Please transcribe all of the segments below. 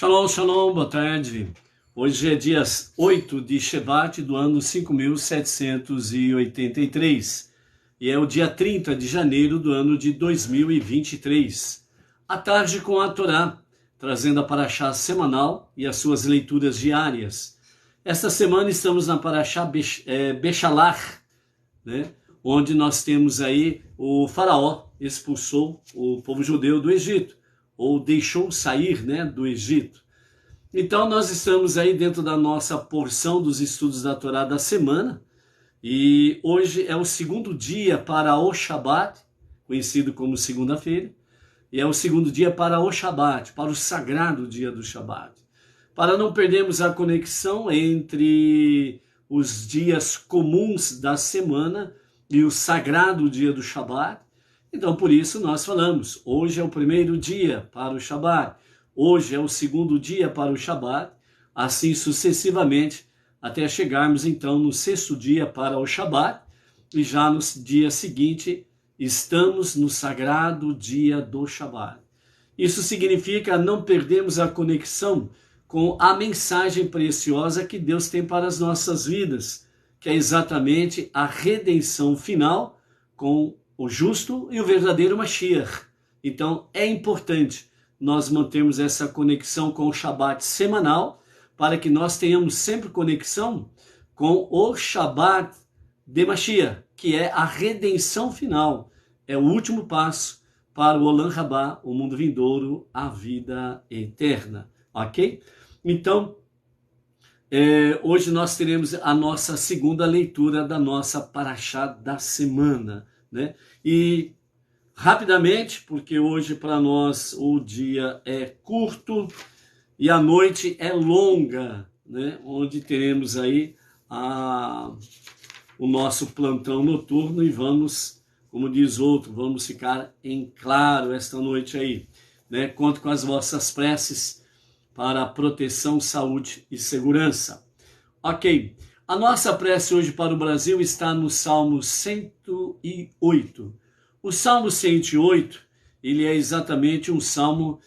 Shalom, shalom, boa tarde. Hoje é dia 8 de Shevat do ano 5783 e é o dia 30 de janeiro do ano de 2023. À tarde com a Torá, trazendo a Parashá semanal e as suas leituras diárias. Esta semana estamos na Parashá Beshalach, né? Onde nós temos aí o faraó expulsou o povo judeu do Egito, ou deixou sair, né, do Egito. Então nós estamos aí dentro da nossa porção dos estudos da Torá da semana, e hoje é o segundo dia para o Shabat, conhecido como segunda-feira, e é o segundo dia para o Shabat, para o sagrado dia do Shabat. Para não perdermos a conexão entre os dias comuns da semana e o sagrado dia do Shabat, então por isso nós falamos, hoje é o primeiro dia para o Shabat, hoje é o segundo dia para o Shabat, assim sucessivamente, até chegarmos então no sexto dia para o Shabat, e já no dia seguinte estamos no sagrado dia do Shabat. Isso significa não perdermos a conexão com a mensagem preciosa que Deus tem para as nossas vidas, que é exatamente a redenção final com o justo e o verdadeiro Mashiach. Então é importante nós mantermos essa conexão com o Shabat semanal, para que nós tenhamos sempre conexão com o Shabat de Mashiach, que é a redenção final, é o último passo para o Olam Rabá, o mundo vindouro, a vida eterna, ok? Então, hoje nós teremos a nossa segunda leitura da nossa Parashá da semana, né? E rapidamente, porque hoje para nós o dia é curto e a noite é longa, né? Onde teremos aí o nosso plantão noturno e vamos, como diz outro, vamos ficar em claro esta noite aí, né? Conto com as vossas preces para proteção, saúde e segurança. Ok, a nossa prece hoje para o Brasil está no Salmo 108. O Salmo 108, ele é exatamente um salmo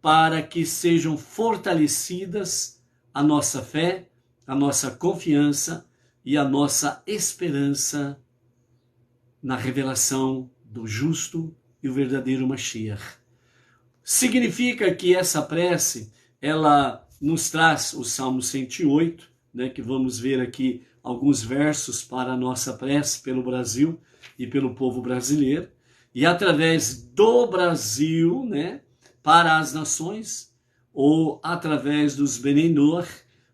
para que sejam fortalecidas a nossa fé, a nossa confiança e a nossa esperança na revelação do justo e o verdadeiro Mashiach. Significa que essa prece, ela nos traz o Salmo 108, né, que vamos ver aqui alguns versos para a nossa prece pelo Brasil e pelo povo brasileiro, e através do Brasil, né, para as nações, ou através dos Bnei Noach,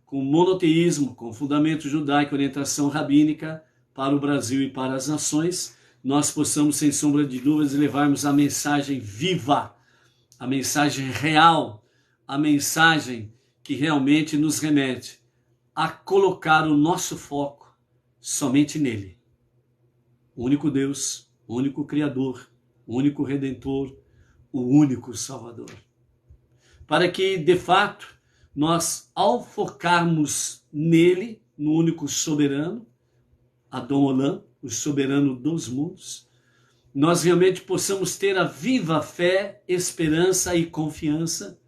com monoteísmo, com fundamento judaico, orientação rabínica, para o Brasil e para as nações, nós possamos, sem sombra de dúvidas, levarmos a mensagem viva, a mensagem real, a mensagem que realmente nos remete a colocar o nosso foco somente nele. O único Deus, o único Criador, o único Redentor, o único Salvador. Para que, de fato, nós, ao focarmos nele, no único soberano, Adon Olam, o soberano dos mundos, nós realmente possamos ter a viva fé, esperança e confiança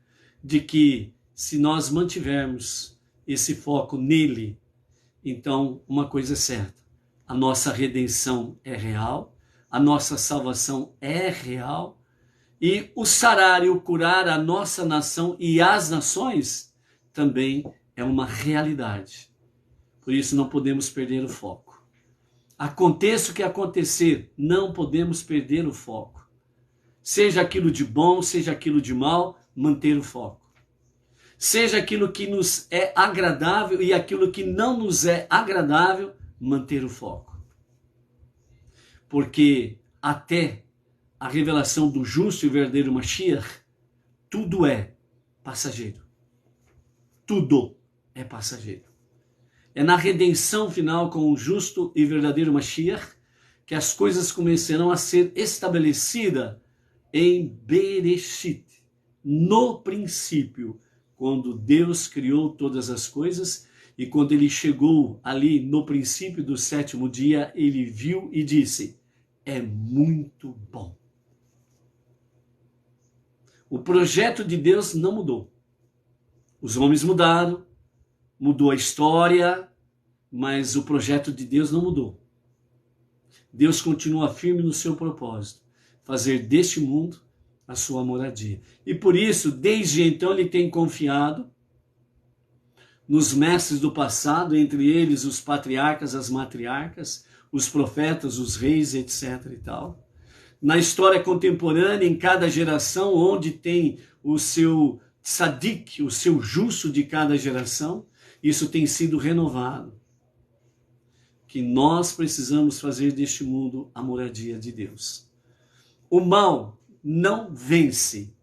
de que, se nós mantivermos esse foco nele, então uma coisa é certa, a nossa redenção é real, a nossa salvação é real, e o sarar e o curar a nossa nação e as nações também é uma realidade. Por isso não podemos perder o foco. Aconteça o que acontecer, não podemos perder o foco. Seja aquilo de bom, seja aquilo de mal, manter o foco. Seja aquilo que nos é agradável e aquilo que não nos é agradável, manter o foco. Porque até a revelação do justo e verdadeiro Mashiach, tudo é passageiro. Tudo é passageiro. É na redenção final com o justo e verdadeiro Mashiach que as coisas começarão a ser estabelecidas em Bereshit, no princípio, quando Deus criou todas as coisas, e quando ele chegou ali no princípio do sétimo dia, ele viu e disse, é muito bom. O projeto de Deus não mudou. Os homens mudaram, mudou a história, mas o projeto de Deus não mudou. Deus continua firme no seu propósito, fazer deste mundo a sua moradia. E por isso, desde então, ele tem confiado nos mestres do passado, entre eles os patriarcas, as matriarcas, os profetas, os reis, etc. e tal. Na história contemporânea, em cada geração, onde tem o seu tzadik, o seu justo de cada geração, isso tem sido renovado. Que nós precisamos fazer deste mundo a moradia de Deus. O mal não vence.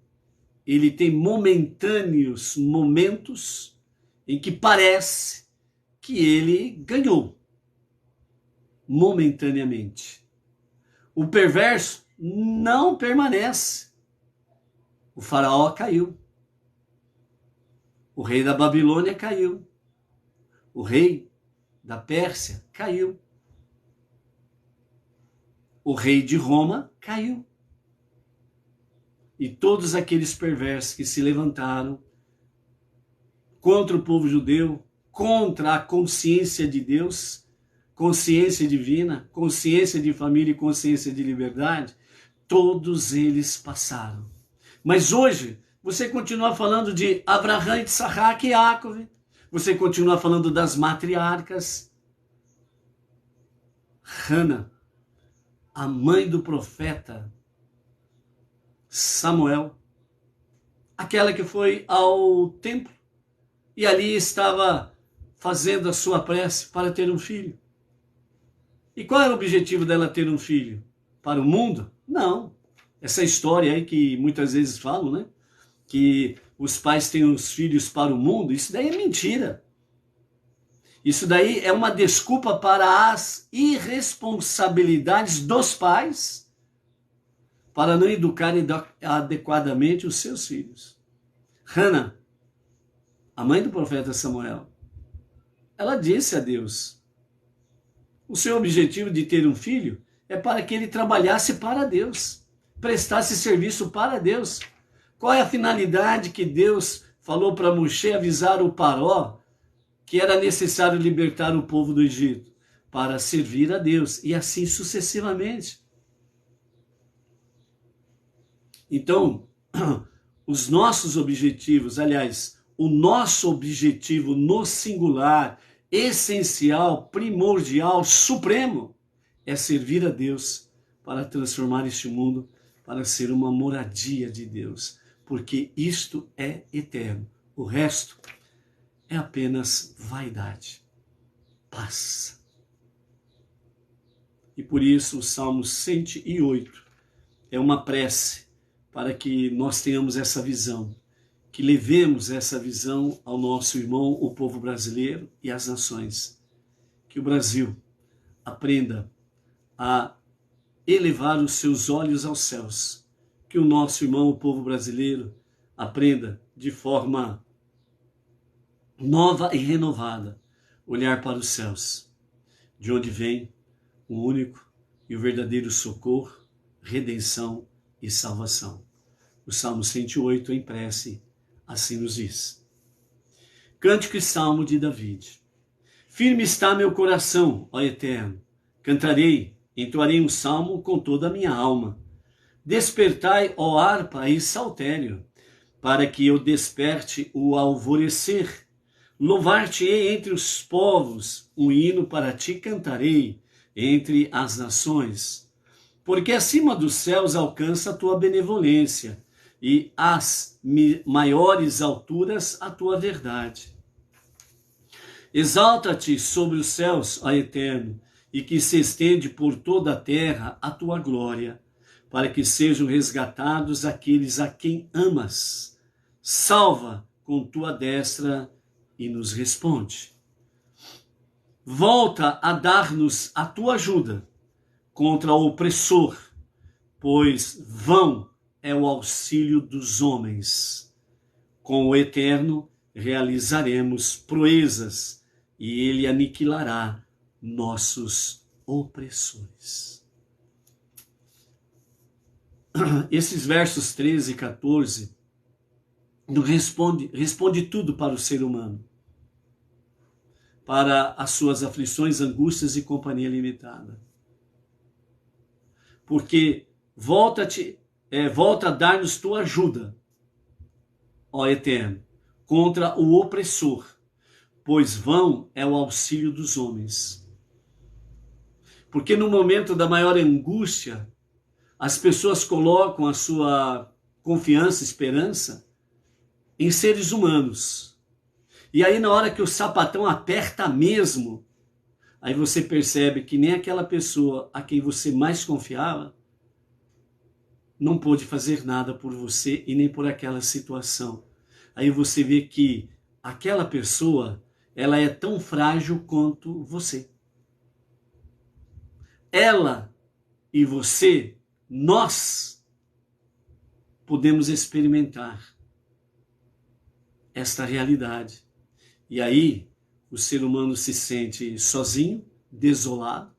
Ele tem momentâneos momentos em que parece que ele ganhou. Momentaneamente. O perverso não permanece. O faraó caiu. O rei da Babilônia caiu. O rei da Pérsia caiu. O rei de Roma caiu. E todos aqueles perversos que se levantaram contra o povo judeu, contra a consciência de Deus, consciência divina, consciência de família e consciência de liberdade, todos eles passaram. Mas hoje, você continua falando de Abraão, Isaac e Jacob, você continua falando das matriarcas. Hana, a mãe do profeta Samuel, aquela que foi ao templo e ali estava fazendo a sua prece para ter um filho. E qual era o objetivo dela ter um filho? Para o mundo? Não. Essa história aí que muitas vezes falam, né? Que os pais têm os filhos para o mundo, isso daí é mentira. Isso daí é uma desculpa para as irresponsabilidades dos pais para não educarem adequadamente os seus filhos. Hana, a mãe do profeta Samuel, ela disse a Deus, o seu objetivo de ter um filho é para que ele trabalhasse para Deus, prestasse serviço para Deus. Qual é a finalidade que Deus falou para Moshe avisar o Paró que era necessário libertar o povo do Egito? Para servir a Deus, e assim sucessivamente. Então, os nossos objetivos, aliás, o nosso objetivo no singular, essencial, primordial, supremo, é servir a Deus para transformar este mundo para ser uma moradia de Deus, porque isto é eterno. O resto é apenas vaidade. Passa. E por isso o Salmo 108 é uma prece para que nós tenhamos essa visão, que levemos essa visão ao nosso irmão, o povo brasileiro e às nações. Que o Brasil aprenda a elevar os seus olhos aos céus. Que o nosso irmão, o povo brasileiro, aprenda de forma nova e renovada olhar para os céus, de onde vem o único e o verdadeiro socorro, redenção e salvação. O Salmo 108 em prece assim nos diz. Cântico e Salmo de David. Firme está meu coração, ó Eterno. Cantarei, entoarei um salmo com toda a minha alma. Despertai, ó harpa e saltério, para que eu desperte o alvorecer. Louvar-te-ei entre os povos, um hino para ti cantarei entre as nações. Porque acima dos céus alcança a tua benevolência, e às maiores alturas a tua verdade. Exalta-te sobre os céus, ó Eterno, e que se estende por toda a terra a tua glória, para que sejam resgatados aqueles a quem amas. Salva com tua destra e nos responde. Volta a dar-nos a tua ajuda contra o opressor, pois vão é o auxílio dos homens. Com o Eterno realizaremos proezas e ele aniquilará nossos opressores. Esses versos 13 e 14 responde tudo para o ser humano, para as suas aflições, angústias e companhia limitada. Porque volta a dar-nos tua ajuda, ó Eterno, contra o opressor, pois vão é o auxílio dos homens. Porque no momento da maior angústia, as pessoas colocam a sua confiança, esperança em seres humanos. E aí na hora que o sapatão aperta mesmo, aí você percebe que nem aquela pessoa a quem você mais confiava não pôde fazer nada por você e nem por aquela situação. Aí você vê que aquela pessoa, ela é tão frágil quanto você. Ela e você, nós podemos experimentar esta realidade. E aí o ser humano se sente sozinho, desolado.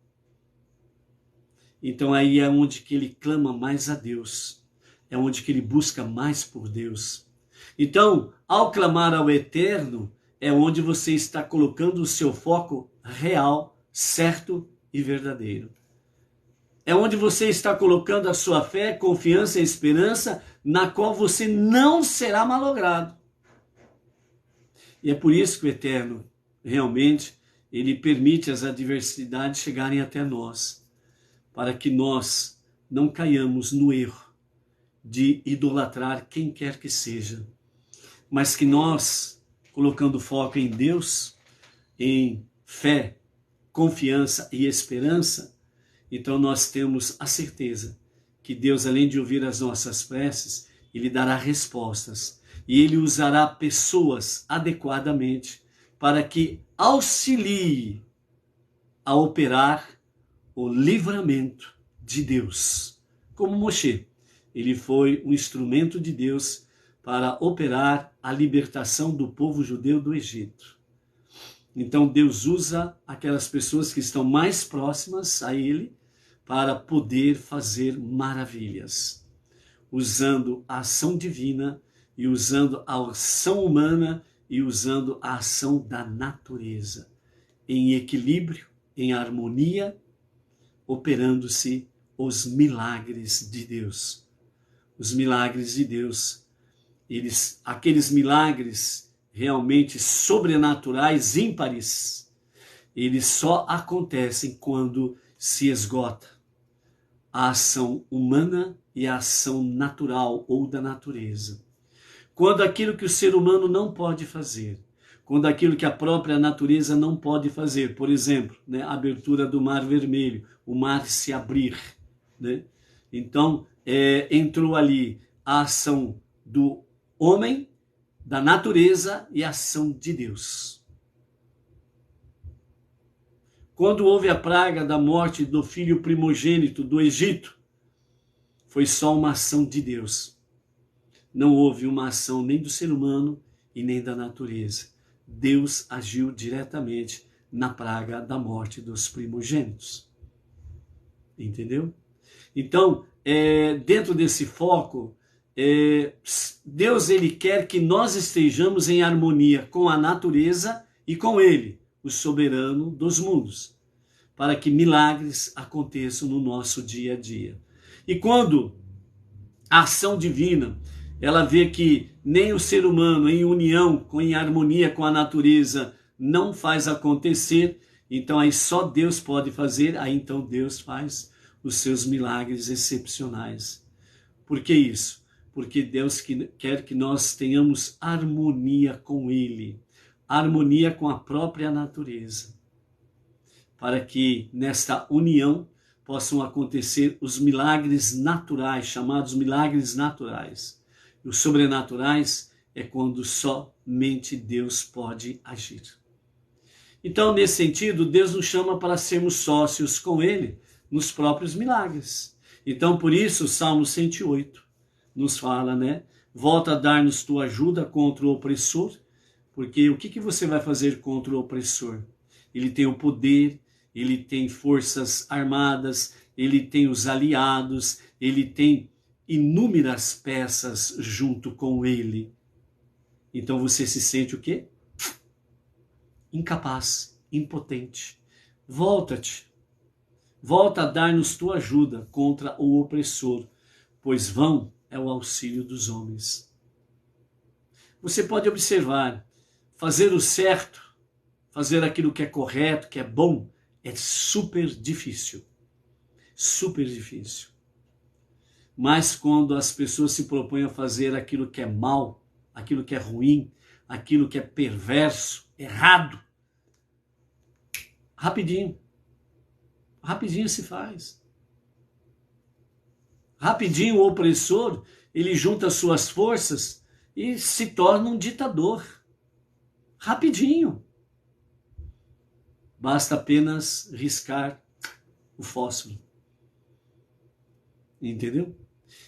Então aí é onde que ele clama mais a Deus. É onde que ele busca mais por Deus. Então, ao clamar ao Eterno, é onde você está colocando o seu foco real, certo e verdadeiro. É onde você está colocando a sua fé, confiança e esperança, na qual você não será malogrado. E é por isso que o Eterno, realmente, ele permite as adversidades chegarem até nós, para que nós não caiamos no erro de idolatrar quem quer que seja, mas que nós, colocando foco em Deus, em fé, confiança e esperança, então nós temos a certeza que Deus, além de ouvir as nossas preces, Ele dará respostas e Ele usará pessoas adequadamente para que auxilie a operar o livramento de Deus. Como Moshe, ele foi um instrumento de Deus para operar a libertação do povo judeu do Egito. Então Deus usa aquelas pessoas que estão mais próximas a Ele para poder fazer maravilhas, usando a ação divina e usando a ação humana e usando a ação da natureza, em equilíbrio, em harmonia, operando-se os milagres de Deus. Os milagres de Deus, aqueles milagres realmente sobrenaturais, ímpares, eles só acontecem quando se esgota a ação humana e a ação natural ou da natureza. Quando aquilo que o ser humano não pode fazer, quando aquilo que a própria natureza não pode fazer, por exemplo, a abertura do Mar Vermelho, o mar se abrir, Então, entrou ali a ação do homem, da natureza e a ação de Deus. Quando houve a praga da morte do filho primogênito do Egito, foi só uma ação de Deus. Não houve uma ação nem do ser humano e nem da natureza. Deus agiu diretamente na praga da morte dos primogênitos. Entendeu? Então, dentro desse foco, Deus ele quer que nós estejamos em harmonia com a natureza e com Ele, o soberano dos mundos, para que milagres aconteçam no nosso dia a dia. E quando a ação divina, ela vê que nem o ser humano em união, em harmonia com a natureza, não faz acontecer, então aí só Deus pode fazer, aí então Deus faz os seus milagres excepcionais. Por que isso? Porque Deus quer que nós tenhamos harmonia com Ele, harmonia com a própria natureza, para que nesta união possam acontecer os milagres naturais, chamados milagres naturais. E os sobrenaturais é quando somente Deus pode agir. Então, nesse sentido, Deus nos chama para sermos sócios com Ele nos próprios milagres. Então, por isso, o Salmo 108 nos fala, Volta a dar-nos tua ajuda contra o opressor, porque o que você vai fazer contra o opressor? Ele tem o poder, ele tem forças armadas, ele tem os aliados, ele tem inúmeras peças junto com ele. Então você se sente o quê? Incapaz, impotente. Volta-te. Volta a dar-nos tua ajuda contra o opressor, pois vão é o auxílio dos homens. Você pode observar, fazer o certo, fazer aquilo que é correto, que é bom, é super difícil. Super difícil. Mas quando as pessoas se propõem a fazer aquilo que é mal, aquilo que é ruim, aquilo que é perverso, errado, rapidinho se faz. Rapidinho o opressor, ele junta suas forças e se torna um ditador. Rapidinho. Basta apenas riscar o fósforo. Entendeu?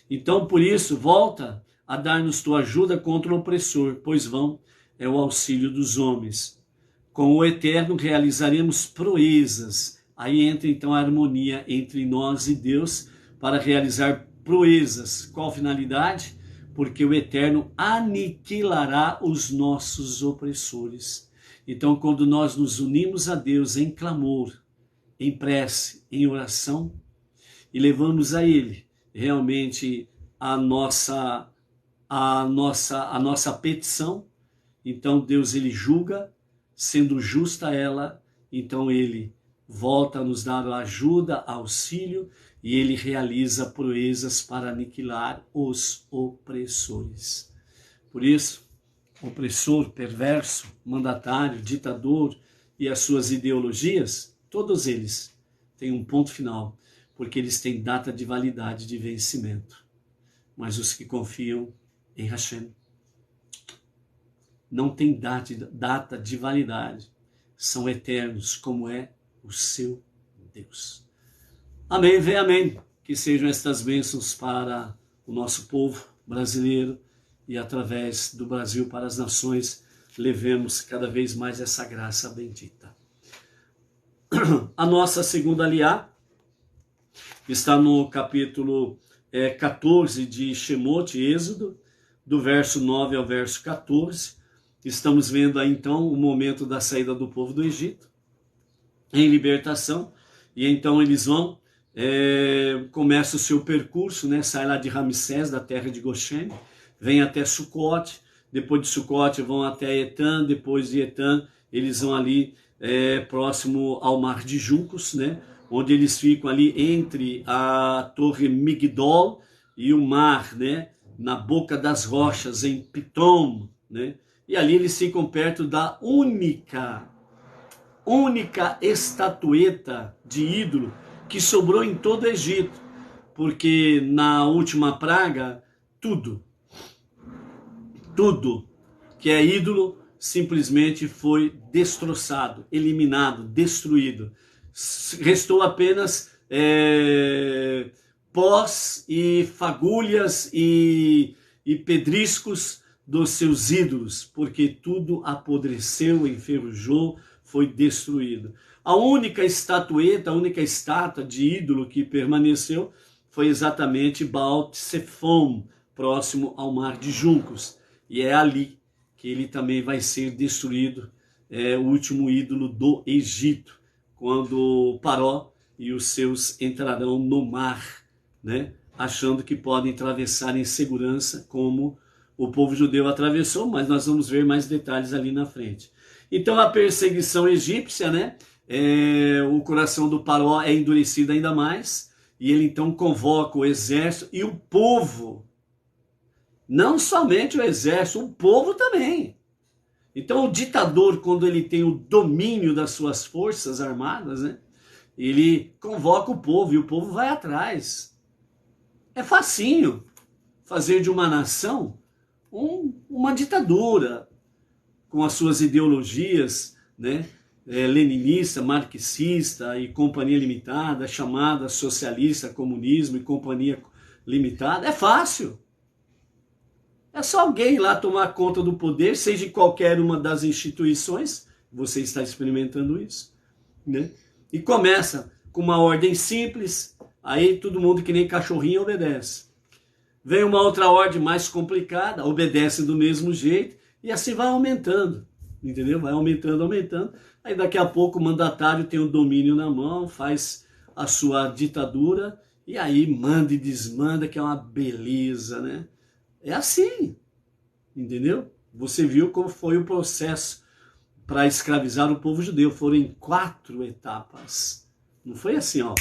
Então, por isso, volta a dar-nos tua ajuda contra o opressor, pois vão é o auxílio dos homens. Com o Eterno realizaremos proezas. Aí entra então a harmonia entre nós e Deus para realizar proezas. Qual finalidade? Porque o Eterno aniquilará os nossos opressores. Então, quando nós nos unimos a Deus em clamor, em prece, em oração, e levamos a Ele realmente a nossa petição, então Deus ele julga, sendo justa ela, então Ele volta a nos dar ajuda, auxílio, e Ele realiza proezas para aniquilar os opressores. Por isso, opressor, perverso, mandatário, ditador e as suas ideologias, todos eles têm um ponto final, porque eles têm data de validade de vencimento. Mas os que confiam em Hashem não têm data de validade, são eternos, como é o seu Deus. Amém, vem amém. Que sejam estas bênçãos para o nosso povo brasileiro e através do Brasil para as nações, levemos cada vez mais essa graça bendita. A nossa segunda aliá está no capítulo 14 de Shemot, Êxodo, do verso 9 ao verso 14. Estamos vendo aí então o momento da saída do povo do Egito, em libertação, e então eles vão, começa o seu percurso, né? Sai lá de Ramsés, da terra de Goshen, vem até Sucote, depois de Sucote vão até Etam, depois de Etam eles vão ali próximo ao Mar de Juncos, né? Onde eles ficam ali entre a Torre Migdol e o mar, né? Na boca das rochas, em Pitom, né? E ali eles ficam perto da única estatueta de ídolo que sobrou em todo o Egito, porque na última praga, tudo que é ídolo simplesmente foi destroçado, eliminado, destruído. Restou apenas pós e fagulhas e pedriscos dos seus ídolos, porque tudo apodreceu, enferrujou, foi destruído. A única estatueta, a única estátua de ídolo que permaneceu foi exatamente Baal Tsefon, próximo ao Mar de Juncos. E é ali que ele também vai ser destruído, o último ídolo do Egito, quando Paró e os seus entrarão no mar, né? Achando que podem atravessar em segurança, como o povo judeu atravessou, mas nós vamos ver mais detalhes ali na frente. Então a perseguição egípcia, né? O coração do Paró é endurecido ainda mais, e ele então convoca o exército e o povo. Não somente o exército, o povo também. Então o ditador, quando ele tem o domínio das suas forças armadas, né? Ele convoca o povo e o povo vai atrás. É facinho fazer de uma nação uma ditadura, com as suas ideologias, né? Leninista, marxista e companhia limitada, chamada socialista, comunismo e companhia limitada. É fácil. É só alguém lá tomar conta do poder, seja em qualquer uma das instituições, você está experimentando isso, né? E começa com uma ordem simples, aí todo mundo que nem cachorrinho obedece. Vem uma outra ordem mais complicada, obedece do mesmo jeito, E assim vai aumentando, entendeu? Vai aumentando, aumentando. Aí daqui a pouco o mandatário tem o domínio na mão, faz a sua ditadura, e aí manda e desmanda, que é uma beleza, né? É assim, entendeu? Você viu como foi o processo para escravizar o povo judeu. Foram em 4 etapas. Não foi assim, ó.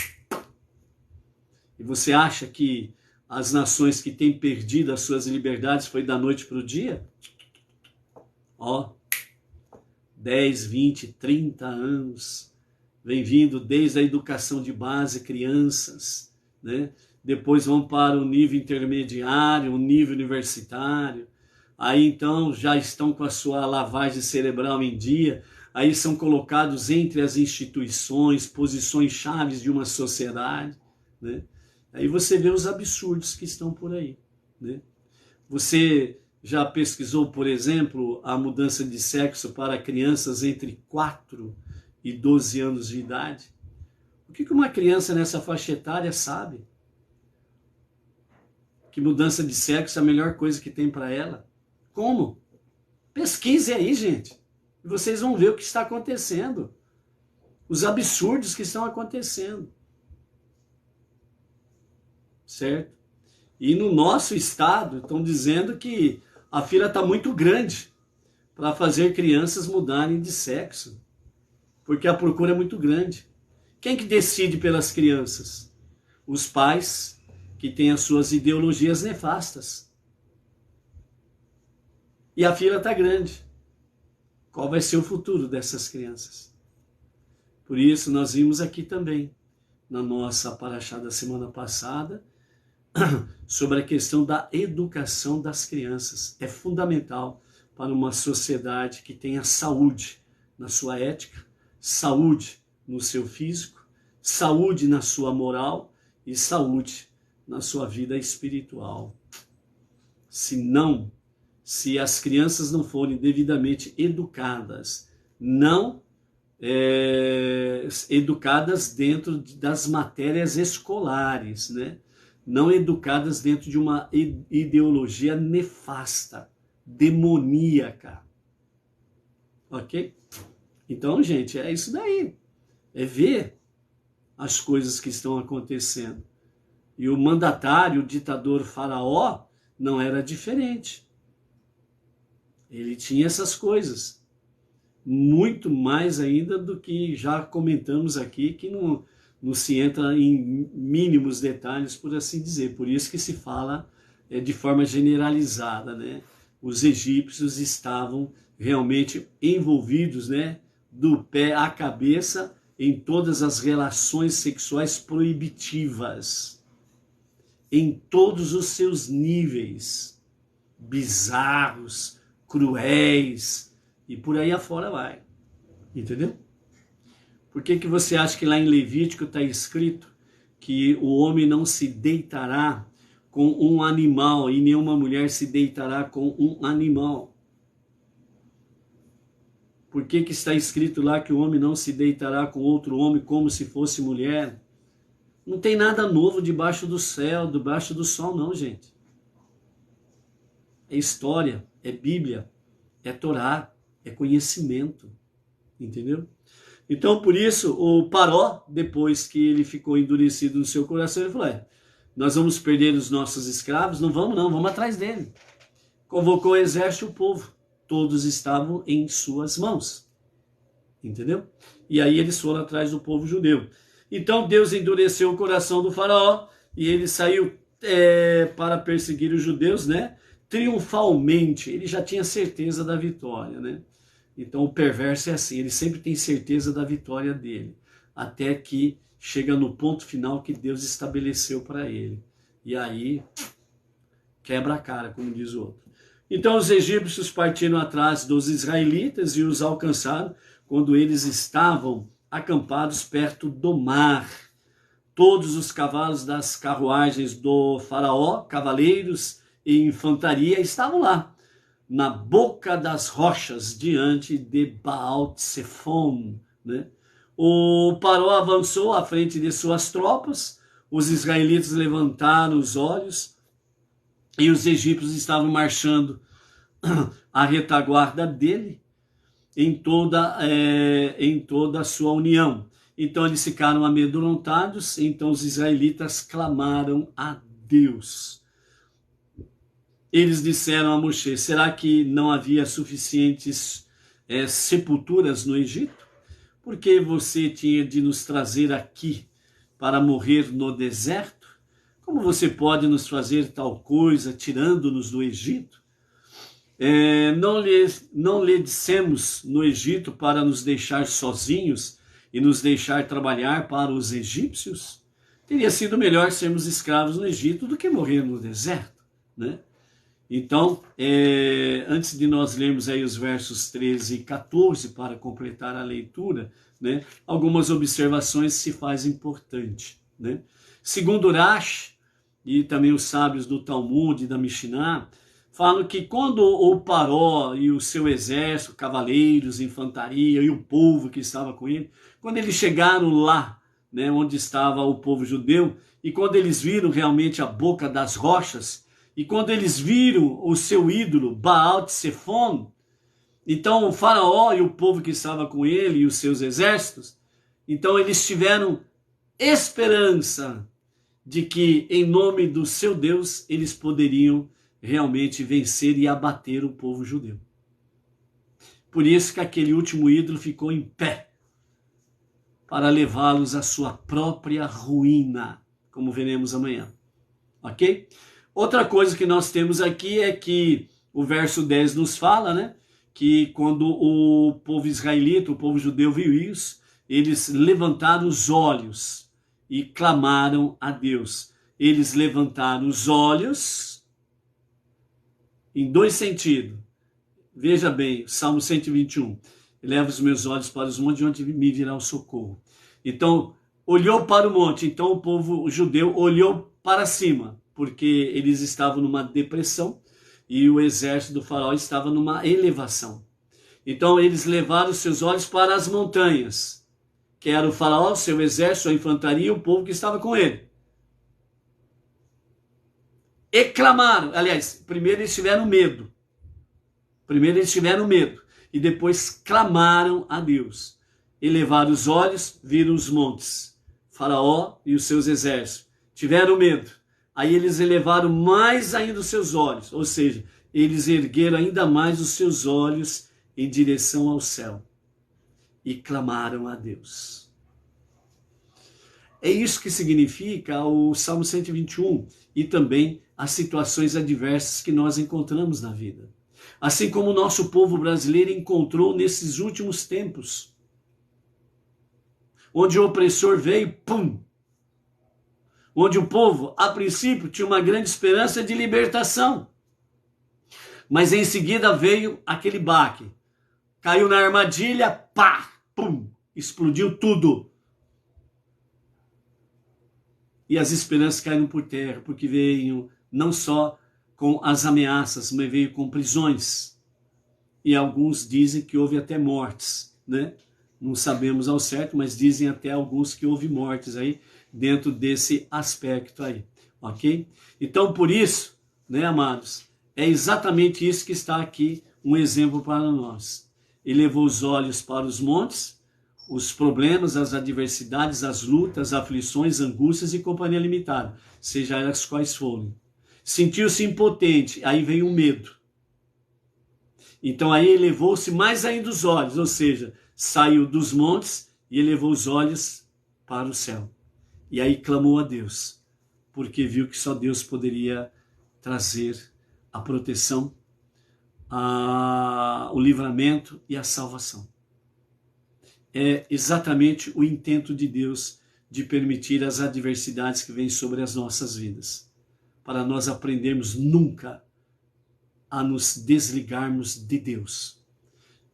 E você acha que as nações que têm perdido as suas liberdades foi da noite para o dia? Ó, 10, 20, 30 anos, vem vindo desde a educação de base, crianças, né? Depois vão para o nível intermediário, o nível universitário, aí então já estão com a sua lavagem cerebral em dia, aí são colocados entre as instituições, posições chaves de uma sociedade, né? Aí você vê os absurdos que estão por aí, né? Você já pesquisou, por exemplo, a mudança de sexo para crianças entre 4 e 12 anos de idade? O que uma criança nessa faixa etária sabe? Que mudança de sexo é a melhor coisa que tem para ela? Como? Pesquise aí, gente. E vocês vão ver o que está acontecendo. Os absurdos que estão acontecendo. Certo? E no nosso estado estão dizendo que a fila está muito grande para fazer crianças mudarem de sexo, porque a procura é muito grande. Quem que decide pelas crianças? Os pais, que têm as suas ideologias nefastas. E a fila está grande. Qual vai ser o futuro dessas crianças? Por isso nós vimos aqui também, na nossa paraxá da semana passada, sobre a questão da educação das crianças. É fundamental para uma sociedade que tenha saúde na sua ética, saúde no seu físico, saúde na sua moral e saúde na sua vida espiritual. Se as crianças não forem devidamente educadas, educadas dentro das matérias escolares, né? Não educadas dentro de uma ideologia nefasta, demoníaca. Ok? Então, gente, é isso daí. É ver as coisas que estão acontecendo. E o mandatário, o ditador faraó, não era diferente. Ele tinha essas coisas. Muito mais ainda do que já comentamos aqui, que não se entra em mínimos detalhes, por assim dizer. Por isso que se fala de forma generalizada, né? Os egípcios estavam realmente envolvidos, né, do pé à cabeça em todas as relações sexuais proibitivas, em todos os seus níveis, bizarros, cruéis, e por aí afora vai. Entendeu? Por que você acha que lá em Levítico está escrito que o homem não se deitará com um animal e nenhuma mulher se deitará com um animal? Por que está escrito lá que o homem não se deitará com outro homem como se fosse mulher? Não tem nada novo debaixo do céu, debaixo do sol, não, gente. É história, é Bíblia, é Torá, é conhecimento, entendeu? Então, por isso, o Paró, depois que ele ficou endurecido no seu coração, ele falou, nós vamos perder os nossos escravos? Não, vamos atrás dele. Convocou o exército e o povo. Todos estavam em suas mãos. Entendeu? E aí eles foram atrás do povo judeu. Então, Deus endureceu o coração do faraó e ele saiu para perseguir os judeus, né? Triunfalmente. Ele já tinha certeza da vitória, né? Então o perverso é assim, ele sempre tem certeza da vitória dele, até que chega no ponto final que Deus estabeleceu para ele. E aí quebra a cara, como diz o outro. Então os egípcios partiram atrás dos israelitas e os alcançaram quando eles estavam acampados perto do mar. Todos os cavalos das carruagens do faraó, cavaleiros e infantaria estavam lá, na boca das rochas, diante de Baal-Tsefon, né? O Paró avançou à frente de suas tropas, os israelitas levantaram os olhos e os egípcios estavam marchando a retaguarda dele em toda a sua união. Então eles ficaram amedrontados, então os israelitas clamaram a Deus. Eles disseram a Moshe: será que não havia suficientes sepulturas no Egito? Por que você tinha de nos trazer aqui para morrer no deserto? Como você pode nos fazer tal coisa, tirando-nos do Egito? Não lhe dissemos no Egito para nos deixar sozinhos e nos deixar trabalhar para os egípcios? Teria sido melhor sermos escravos no Egito do que morrer no deserto, né? Então, antes de nós lermos aí os versos 13 e 14 para completar a leitura, né, algumas observações se faz importante, né? Segundo Rashi e também os sábios do Talmud e da Mishnah, falam que quando o Paró e o seu exército, cavaleiros, infantaria e o povo que estava com ele, quando eles chegaram lá, né, onde estava o povo judeu, e quando eles viram realmente a boca das rochas, e quando eles viram o seu ídolo, Baal Tsefon, então o faraó e o povo que estava com ele e os seus exércitos, então eles tiveram esperança de que em nome do seu Deus eles poderiam realmente vencer e abater o povo judeu. Por isso que aquele último ídolo ficou em pé, para levá-los à sua própria ruína, como veremos amanhã. Ok? Outra coisa que nós temos aqui é que o verso 10 nos fala, né, que quando o povo israelita, o povo judeu viu isso, eles levantaram os olhos e clamaram a Deus. Eles levantaram os olhos em dois sentidos. Veja bem, Salmo 121. Eleva os meus olhos para os montes, de onde me virá o socorro. Então, olhou para o monte. Então, o povo judeu olhou para cima, porque eles estavam numa depressão e o exército do faraó estava numa elevação. Então, eles levaram seus olhos para as montanhas, que era o faraó, seu exército, a infantaria e o povo que estava com ele. E clamaram. Aliás, primeiro eles tiveram medo. E depois clamaram a Deus. Elevaram os olhos, viram os montes, faraó e os seus exércitos. Tiveram medo. Aí eles elevaram mais ainda os seus olhos, ou seja, eles ergueram ainda mais os seus olhos em direção ao céu e clamaram a Deus. É isso que significa o Salmo 121 e também as situações adversas que nós encontramos na vida. Assim como o nosso povo brasileiro encontrou nesses últimos tempos, onde o opressor veio, pum! Onde o povo, a princípio, tinha uma grande esperança de libertação. Mas em seguida veio aquele baque. Caiu na armadilha, pá, pum, explodiu tudo. E as esperanças caíram por terra, porque veio não só com as ameaças, mas veio com prisões. E alguns dizem que houve até mortes, né? Não sabemos ao certo, mas dizem até alguns que houve mortes aí, dentro desse aspecto aí, ok? Então, por isso, né, amados, é exatamente isso que está aqui, um exemplo para nós. Ele levou os olhos para os montes, os problemas, as adversidades, as lutas, aflições, angústias e companhia limitada, seja elas quais forem. Sentiu-se impotente, aí veio o medo. Então aí elevou-se mais ainda os olhos, ou seja, saiu dos montes e elevou os olhos para o céu. E aí clamou a Deus, porque viu que só Deus poderia trazer a proteção, o livramento e a salvação. É exatamente o intento de Deus de permitir as adversidades que vêm sobre as nossas vidas, para nós aprendermos nunca a nos desligarmos de Deus,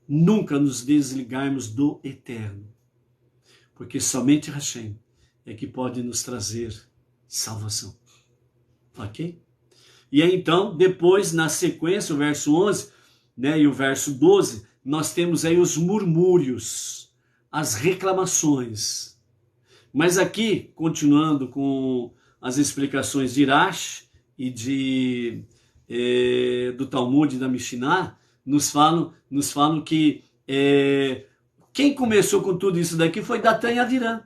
nunca nos desligarmos do Eterno, porque somente Hashem é que pode nos trazer salvação. Ok? E aí então, depois, na sequência, o verso 11, né, e o verso 12, nós temos aí os murmúrios, as reclamações. Mas aqui, continuando com as explicações de Rashi e de do Talmud e da Mishnah, nos falam que quem começou com tudo isso daqui foi Datã e Avirã.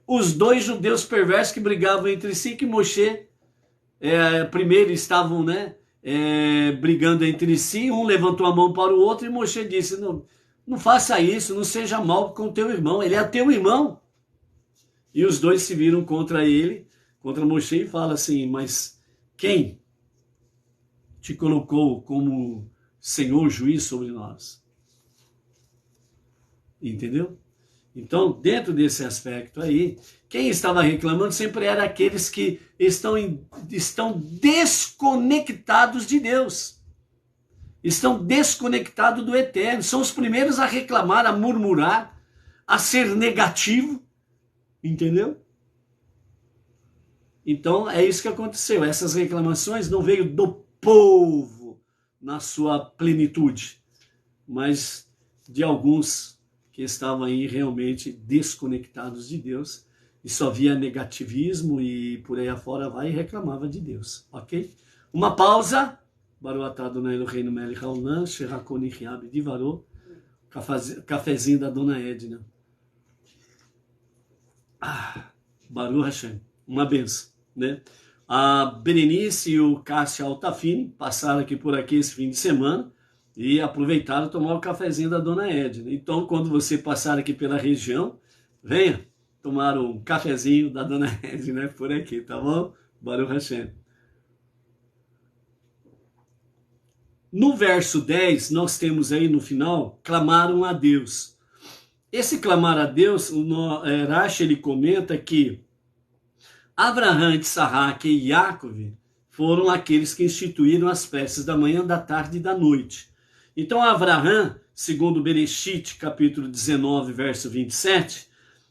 Os dois judeus perversos que brigavam entre si, que Moshe primeiro estavam, né, brigando entre si, um levantou a mão para o outro e Moshe disse, não faça isso, não seja mal com teu irmão, ele é teu irmão. E os dois se viram contra ele, contra Moshe, e falam assim, mas quem te colocou como Senhor juiz sobre nós? Entendeu? Então, dentro desse aspecto aí, quem estava reclamando sempre era aqueles que estão desconectados de Deus. Estão desconectados do eterno. São os primeiros a reclamar, a murmurar, a ser negativo. Entendeu? Então, é isso que aconteceu. Essas reclamações não veio do povo na sua plenitude, mas de alguns que estavam aí realmente desconectados de Deus e só via negativismo e por aí afora vai e reclamava de Deus, ok? Uma pausa. Baruch atah Adonai Eloheinu melech haolam, sherakoni chiab divarô, cafezinho da Dona Edna. Baruch Hashem, uma benção, né? A Berenice e o Cássio Altafini passaram por aqui esse fim de semana e aproveitaram tomar o cafezinho da Dona Edna. Então, quando você passar aqui pela região, venha tomar um cafezinho da Dona Edna, né, por aqui, tá bom? Baruch Hashem. No verso 10, nós temos aí no final, clamaram a Deus. Esse clamar a Deus, o Rashi ele comenta que Abraham, Isaac e Jacob foram aqueles que instituíram as preces da manhã, da tarde e da noite. Então Abraham, segundo Bereshit, capítulo 19, verso 27,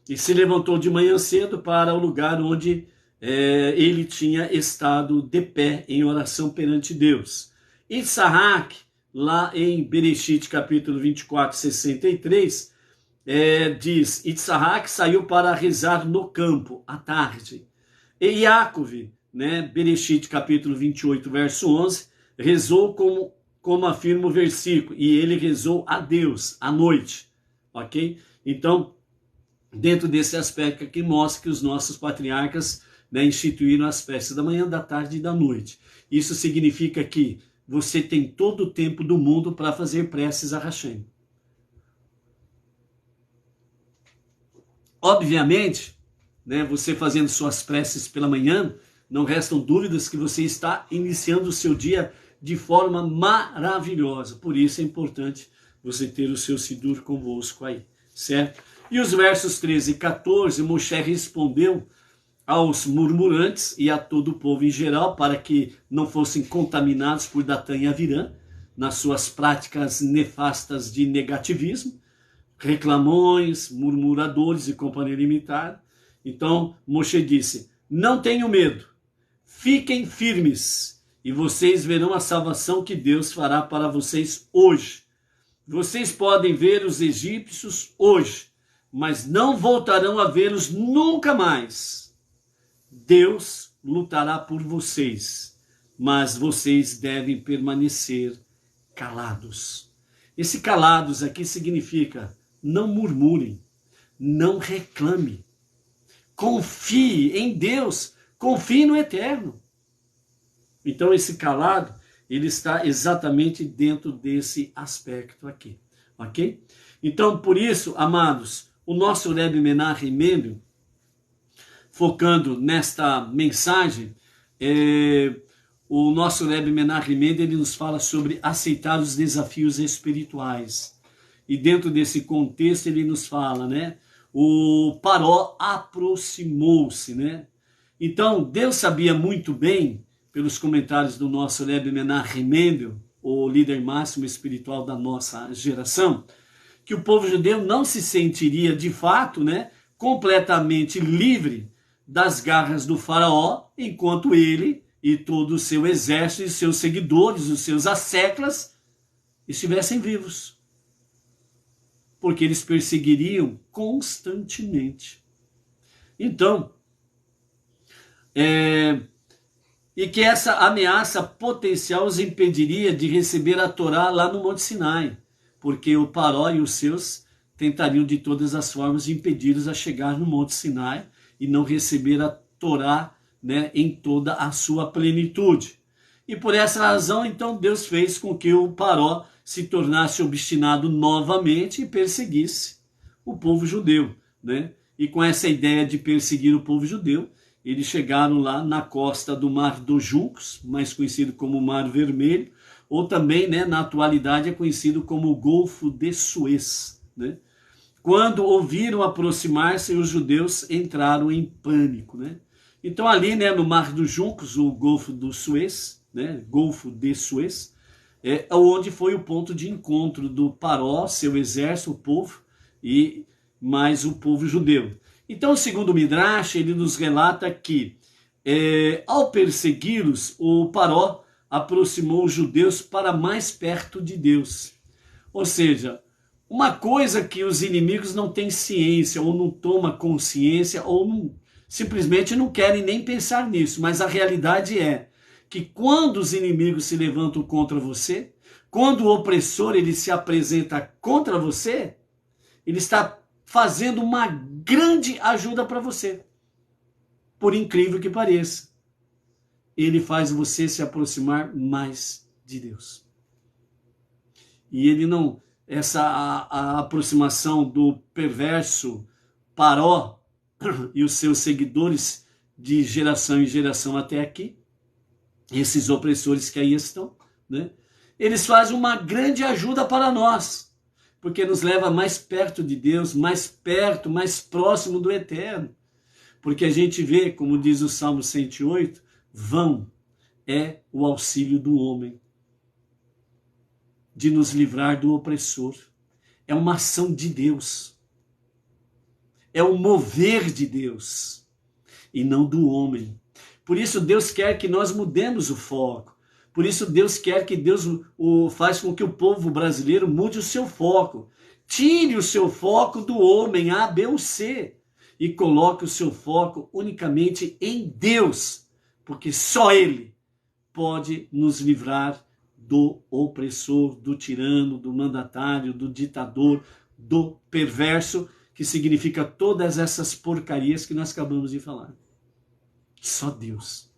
ele se levantou de manhã cedo para o lugar onde ele tinha estado de pé em oração perante Deus. Isaac, lá em Bereshit, capítulo 24, 63, diz, Isaac saiu para rezar no campo, à tarde. E Jacob, né, Bereshit, capítulo 28, verso 11, rezou como afirma o versículo, e ele rezou a Deus, à noite, ok? Então, dentro desse aspecto aqui, mostra que os nossos patriarcas, né, instituíram as preces da manhã, da tarde e da noite. Isso significa que você tem todo o tempo do mundo para fazer preces a Hashem. Obviamente, né, você fazendo suas preces pela manhã, não restam dúvidas que você está iniciando o seu dia de forma maravilhosa. Por isso é importante você ter o seu Sidur convosco aí, certo? E os versos 13 e 14, Moshe respondeu aos murmurantes e a todo o povo em geral, para que não fossem contaminados por Datã e Avirã, nas suas práticas nefastas de negativismo, reclamões, murmuradores e companhia limitada. Então, Moshe disse, não tenham medo, fiquem firmes, e vocês verão a salvação que Deus fará para vocês hoje. Vocês podem ver os egípcios hoje, mas não voltarão a vê-los nunca mais. Deus lutará por vocês, mas vocês devem permanecer calados. Esse calados aqui significa não murmurem, não reclame. Confie em Deus, confie no eterno. Então esse calado, ele está exatamente dentro desse aspecto aqui, ok? Então por isso, amados, o nosso Rebbe Menachem Mendel, focando nesta mensagem, o nosso Rebbe Menachem Mendel, ele nos fala sobre aceitar os desafios espirituais. E dentro desse contexto ele nos fala, né? O Paró aproximou-se, né? Então Deus sabia muito bem, pelos comentários do nosso Rebbe Menachem Mendel, o líder máximo espiritual da nossa geração, que o povo judeu não se sentiria de fato, né, completamente livre das garras do faraó, enquanto ele e todo o seu exército e seus seguidores, os seus asseclas, estivessem vivos. Porque eles perseguiriam constantemente. Então, e que essa ameaça potencial os impediria de receber a Torá lá no Monte Sinai, porque o Paró e os seus tentariam de todas as formas impedi-los a chegar no Monte Sinai e não receber a Torá, né, em toda a sua plenitude. E por essa razão, então, Deus fez com que o Paró se tornasse obstinado novamente e perseguisse o povo judeu, né? E com essa ideia de perseguir o povo judeu, eles chegaram lá na costa do Mar dos Juncos, mais conhecido como Mar Vermelho, ou também, né, na atualidade é conhecido como o Golfo de Suez, né? Quando ouviram aproximar-se, os judeus entraram em pânico, né? Então ali, né, no Mar dos Juncos, o Golfo do Suez, né, Golfo de Suez, é onde foi o ponto de encontro do Paró, seu exército, o povo, e mais o povo judeu. Então, segundo o Midrash, ele nos relata que, ao persegui-los, o Paró aproximou os judeus para mais perto de Deus. Ou seja, uma coisa que os inimigos não têm ciência, ou não tomam consciência, ou não, simplesmente não querem nem pensar nisso, mas a realidade é que quando os inimigos se levantam contra você, quando o opressor ele se apresenta contra você, ele está fazendo uma grande ajuda para você. Por incrível que pareça, ele faz você se aproximar mais de Deus. E ele não, a aproximação do perverso Paró e os seus seguidores de geração em geração até aqui, esses opressores que aí estão, né? Eles fazem uma grande ajuda para nós, porque nos leva mais perto de Deus, mais perto, mais próximo do Eterno. Porque a gente vê, como diz o Salmo 108, vão é o auxílio do homem de nos livrar do opressor. É uma ação de Deus. É o mover de Deus e não do homem. Por isso Deus quer que nós mudemos o foco. Por isso Deus quer que Deus faz com que o povo brasileiro mude o seu foco. Tire o seu foco do homem A, B ou C e coloque o seu foco unicamente em Deus, porque só Ele pode nos livrar do opressor, do tirano, do mandatário, do ditador, do perverso, que significa todas essas porcarias que nós acabamos de falar. Só Deus.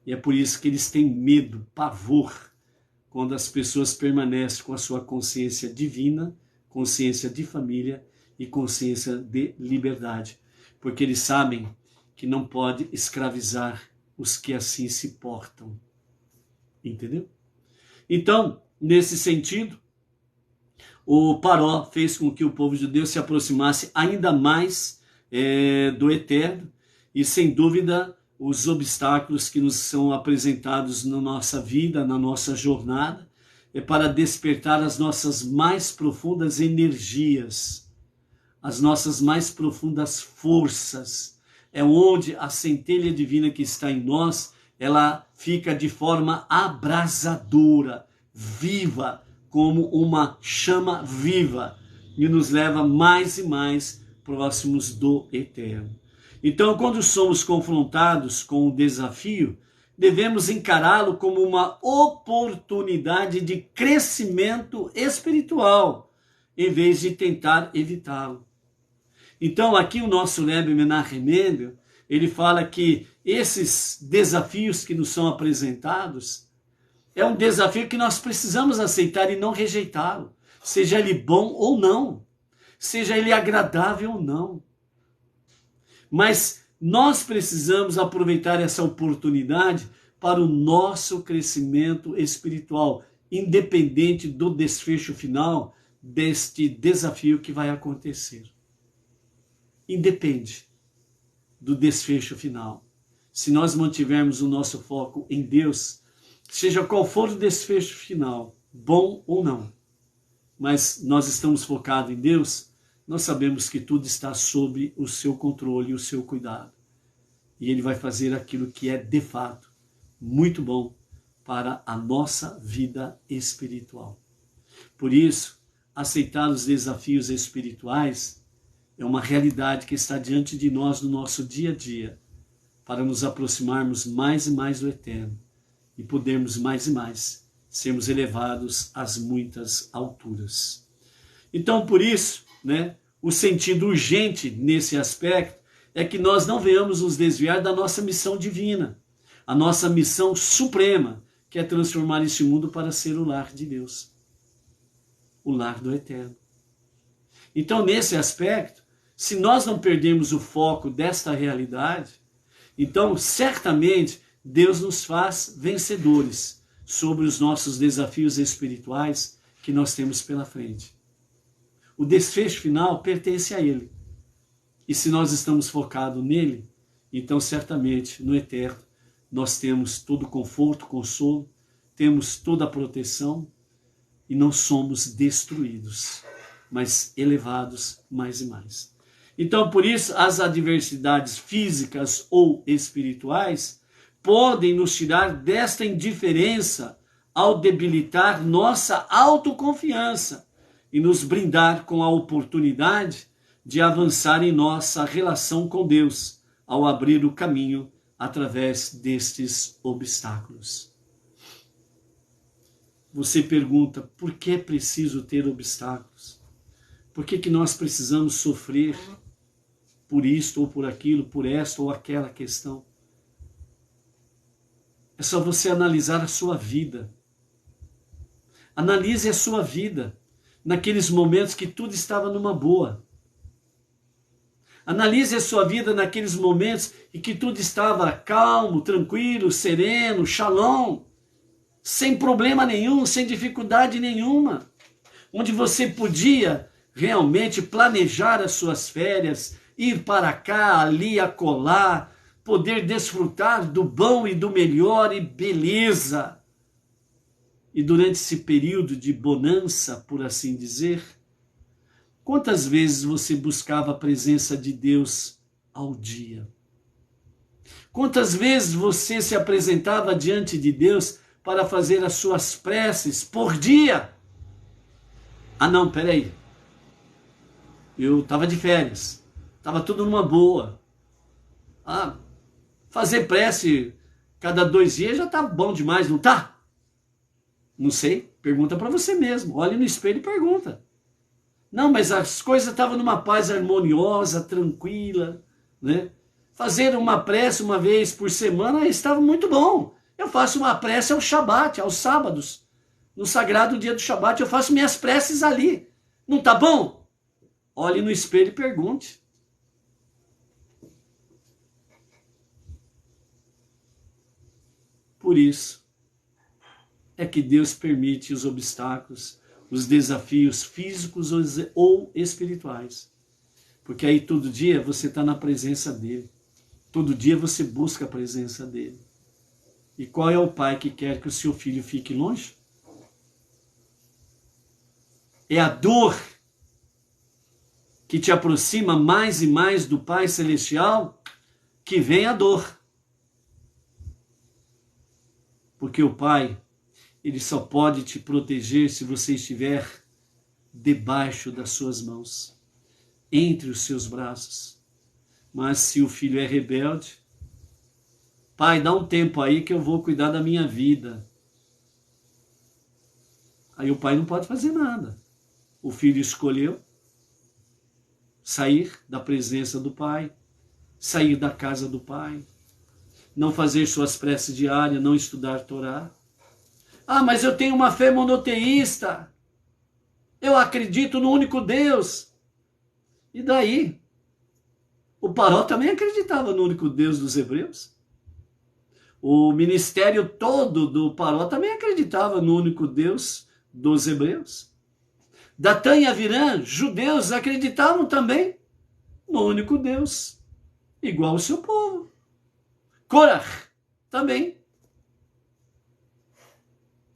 E é por isso que eles têm medo, pavor, quando as pessoas permanecem com a sua consciência divina, consciência de família e consciência de liberdade. Porque eles sabem que não pode escravizar os que assim se portam. Entendeu? Então, nesse sentido, o Paró fez com que o povo judeu se aproximasse ainda mais do Eterno, e sem dúvida os obstáculos que nos são apresentados na nossa vida, na nossa jornada, é para despertar as nossas mais profundas energias, as nossas mais profundas forças. É onde a centelha divina que está em nós, ela fica de forma abrasadora, viva, como uma chama viva, e nos leva mais e mais próximos do Eterno. Então, quando somos confrontados com o desafio, devemos encará-lo como uma oportunidade de crescimento espiritual, em vez de tentar evitá-lo. Então, aqui o nosso Rebbe Menachem Mendel, ele fala que esses desafios que nos são apresentados é um desafio que nós precisamos aceitar e não rejeitá-lo, seja ele bom ou não, seja ele agradável ou não. Mas nós precisamos aproveitar essa oportunidade para o nosso crescimento espiritual, independente do desfecho final deste desafio que vai acontecer. Independe do desfecho final. Se nós mantivermos o nosso foco em Deus, seja qual for o desfecho final, bom ou não, mas nós estamos focados em Deus, nós sabemos que tudo está sob o seu controle e o seu cuidado. E Ele vai fazer aquilo que é, de fato, muito bom para a nossa vida espiritual. Por isso, aceitar os desafios espirituais é uma realidade que está diante de nós no nosso dia a dia. para nos aproximarmos mais e mais do eterno e podermos mais e mais sermos elevados às muitas alturas. Então, por isso, o sentido urgente nesse aspecto é que nós não venhamos nos desviar da nossa missão divina, a nossa missão suprema, que é transformar este mundo para ser o lar de Deus, o lar do eterno. Então, nesse aspecto, se nós não perdermos o foco desta realidade, então, certamente, Deus nos faz vencedores sobre os nossos desafios espirituais que nós temos pela frente. O desfecho final pertence a Ele. E se nós estamos focados nele, então certamente no eterno nós temos todo o conforto, consolo, temos toda a proteção e não somos destruídos, mas elevados mais e mais. Então, por isso, as adversidades físicas ou espirituais podem nos tirar desta indiferença ao debilitar nossa autoconfiança e nos brindar com a oportunidade de avançar em nossa relação com Deus, ao abrir o caminho através destes obstáculos. Você pergunta, por que é preciso ter obstáculos? Por que nós precisamos sofrer por isto ou por aquilo, por esta ou aquela questão? É só você analisar a sua vida. Analise a sua vida naqueles momentos que tudo estava numa boa. Analise a sua vida naqueles momentos em que tudo estava calmo, tranquilo, sereno, shalom, sem problema nenhum, sem dificuldade nenhuma, onde você podia realmente planejar as suas férias, ir para cá, ali, acolá, poder desfrutar do bom e do melhor e beleza. E durante esse período de bonança, por assim dizer, quantas vezes você buscava a presença de Deus ao dia? Quantas vezes você se apresentava diante de Deus para fazer as suas preces por dia? Ah não, peraí. Eu estava de férias. Estava tudo numa boa. Fazer prece cada 2 dias já está bom demais, não tá? Não sei, pergunta para você mesmo. Olhe no espelho e pergunta. Não, mas as coisas estavam numa paz harmoniosa, tranquila, Fazer uma prece uma vez por semana estava muito bom. Eu faço uma prece ao Shabat, aos sábados. No sagrado dia do Shabat, eu faço minhas preces ali. Não tá bom? Olhe no espelho e pergunte. Por isso é que Deus permite os obstáculos, os desafios físicos ou espirituais. Porque aí todo dia você está na presença dele. Todo dia você busca a presença dele. E qual é o pai que quer que o seu filho fique longe? É a dor que te aproxima mais e mais do Pai Celestial que vem a dor. Porque o Pai, ele só pode te proteger se você estiver debaixo das suas mãos, entre os seus braços. Mas se o filho é rebelde, pai, dá um tempo aí que eu vou cuidar da minha vida. Aí o pai não pode fazer nada. O filho escolheu sair da presença do pai, sair da casa do pai, não fazer suas preces diárias, não estudar Torá. Mas eu tenho uma fé monoteísta. Eu acredito no único Deus. E daí? O Paró também acreditava no único Deus dos hebreus. O ministério todo do Paró também acreditava no único Deus dos hebreus. Datã e Avirã, judeus, acreditavam também no único Deus, igual o seu povo. Korah também.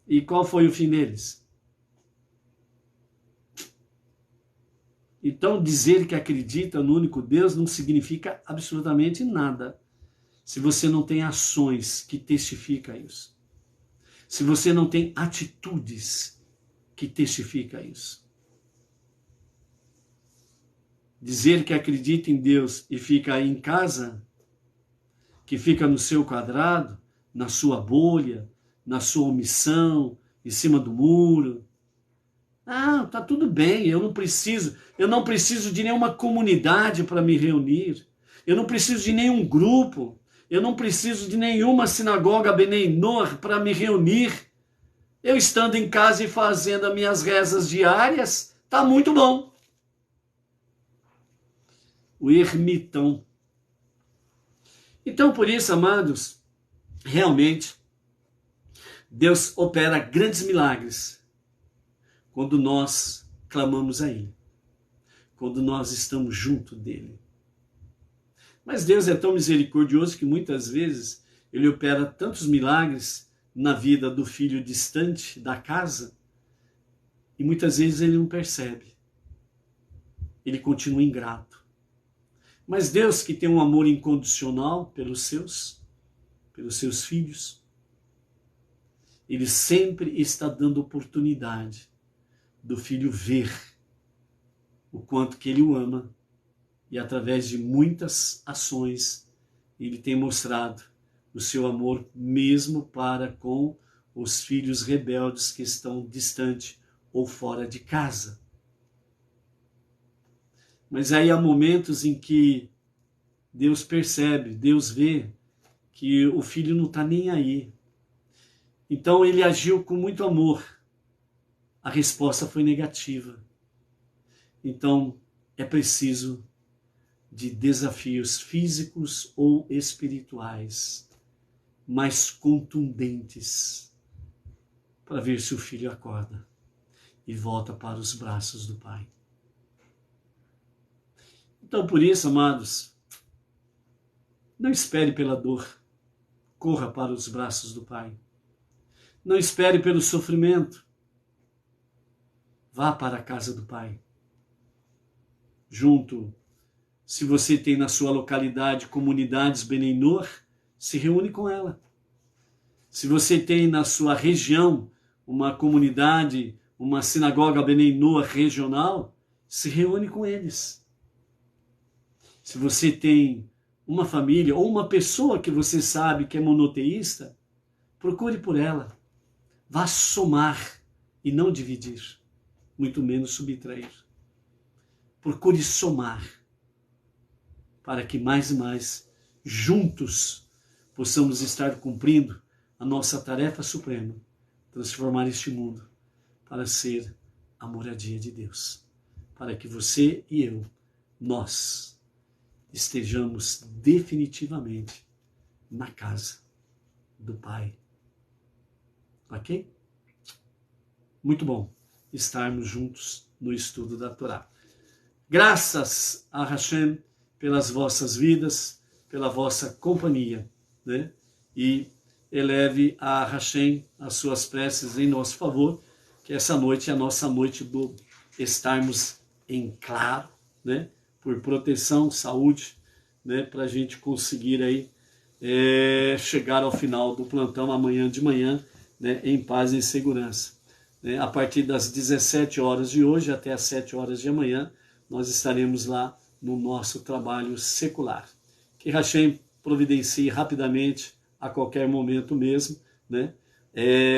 E qual foi o fim deles? Então, dizer que acredita no único Deus não significa absolutamente nada se você não tem ações que testificam isso. Se você não tem atitudes que testificam isso. Dizer que acredita em Deus e fica em casa que fica no seu quadrado, na sua bolha, na sua omissão, em cima do muro. Ah, tá tudo bem, eu não preciso de nenhuma comunidade para me reunir. Eu não preciso de nenhum grupo. Eu não preciso de nenhuma sinagoga Benei Noach para me reunir. Eu estando em casa e fazendo as minhas rezas diárias, tá muito bom. O ermitão. Então, por isso, amados, realmente, Deus opera grandes milagres quando nós clamamos a Ele, quando nós estamos junto dEle. Mas Deus é tão misericordioso que muitas vezes Ele opera tantos milagres na vida do filho distante da casa e muitas vezes Ele não percebe. Ele continua ingrato. Mas Deus, que tem um amor incondicional pelos seus filhos, Ele sempre está dando oportunidade do filho ver o quanto que ele o ama e através de muitas ações ele tem mostrado o seu amor mesmo para com os filhos rebeldes que estão distante ou fora de casa. Mas aí há momentos em que Deus percebe, Deus vê que o filho não está nem aí. Então ele agiu com muito amor. A resposta foi negativa. Então é preciso de desafios físicos ou espirituais mais contundentes para ver se o filho acorda e volta para os braços do Pai. Então, por isso, amados, não espere pela dor, corra para os braços do Pai. Não espere pelo sofrimento, vá para a casa do Pai. Junto, se você tem na sua localidade comunidades Benei Noach, se reúne com ela. Se você tem na sua região uma comunidade, uma sinagoga Benei Noach regional, se reúne com eles. Se você tem uma família ou uma pessoa que você sabe que é monoteísta, procure por ela. Vá somar e não dividir, muito menos subtrair. Procure somar, para que mais e mais, juntos, possamos estar cumprindo a nossa tarefa suprema, transformar este mundo para ser a moradia de Deus. Para que você e eu, nós, estejamos definitivamente na casa do Pai. Ok? Muito bom estarmos juntos no estudo da Torá. Graças a Hashem pelas vossas vidas, pela vossa companhia, né? E eleve a Hashem as suas preces em nosso favor, que essa noite é a nossa noite do estarmos em claro, né? Por proteção, saúde, né? Para a gente conseguir aí chegar ao final do plantão amanhã de manhã, né? Em paz e em segurança. Né? A partir das 17 horas de hoje até as 7 horas de amanhã, nós estaremos lá no nosso trabalho secular. Que Hashem providencie rapidamente, a qualquer momento mesmo, né?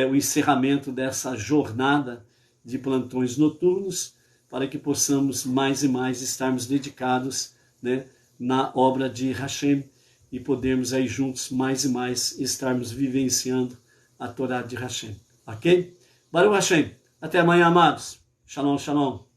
O encerramento dessa jornada de plantões noturnos, para que possamos mais e mais estarmos dedicados, né, na obra de Hashem e podermos aí juntos mais e mais estarmos vivenciando a Torá de Hashem. Ok? Baruch Hashem. Até amanhã, amados. Shalom, shalom.